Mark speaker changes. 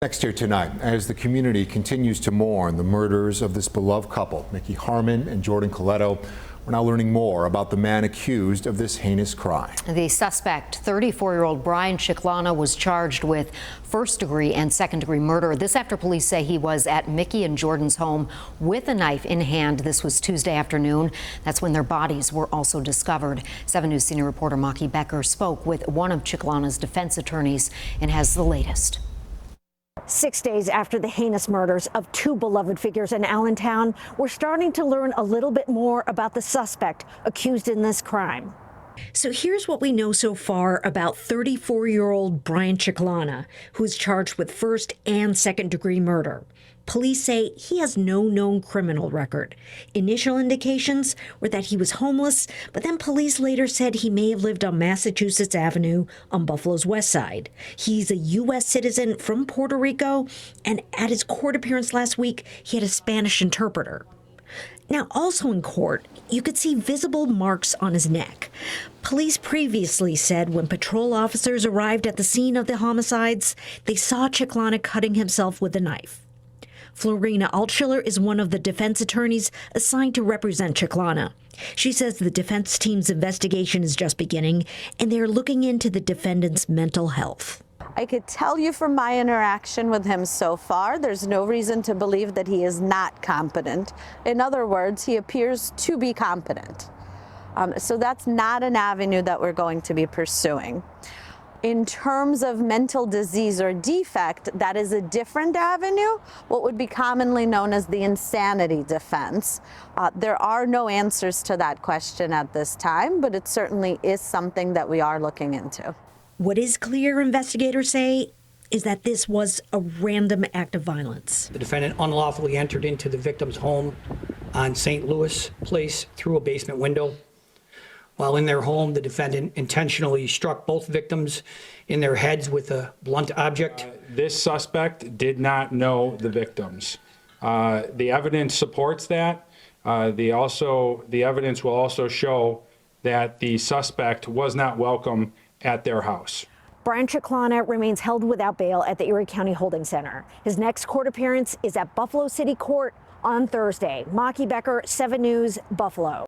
Speaker 1: Next here tonight, as the community continues to mourn the murders of this beloved couple, Mickey Harmon and Jordan Celotto, we're now learning more about the man accused of this heinous crime.
Speaker 2: The suspect, 34-year-old Bryan Chiclana, was charged with first-degree and second-degree murder. This after police say he was at Mickey and Jordan's home with a knife in hand. This was Tuesday afternoon. That's when their bodies were also discovered. 7 News senior reporter Mickey Becker spoke with one of Chiclana's defense attorneys and has the latest.
Speaker 3: 6 days after the heinous murders of two beloved figures in Allentown, we're starting to learn a little bit more about the suspect accused in this crime.
Speaker 4: So here's what we know so far about 34-year-old Bryan Chiclana, who's charged with first and second-degree murder. Police say he has no known criminal record. Initial indications were that he was homeless, but then police later said he may have lived on Massachusetts Avenue on Buffalo's west side. He's a U.S. citizen from Puerto Rico, and at his court appearance last week, he had a Spanish interpreter. Now, also in court, you could see visible marks on his neck. Police previously said when patrol officers arrived at the scene of the homicides, they saw Chiclana cutting himself with a knife. Florina Altschiller is one of the defense attorneys assigned to represent Chiclana. She says the defense team's investigation is just beginning, and they're looking into the defendant's mental health.
Speaker 5: I could tell you from my interaction with him so far, there's no reason to believe that he is not competent. In other words, he appears to be competent. So that's not an avenue that we're going to be pursuing. In terms of mental disease or defect, that is a different avenue, what would be commonly known as the insanity defense. There are no answers to that question at this time, but it certainly is something that we are looking into.
Speaker 4: What is clear, investigators say, is that this was a random act of violence.
Speaker 6: The defendant unlawfully entered into the victim's home on St. Louis Place through a basement window. While in their home, the defendant intentionally struck both victims in their heads with a blunt object.
Speaker 7: This suspect did not know the victims. The evidence supports that. The evidence will also show that the suspect was not welcome at their house.
Speaker 3: Bryan Chiclana remains held without bail at the Erie County Holding Center. His next court appearance is at Buffalo City Court on Thursday. Mickey Becker, 7 News, Buffalo.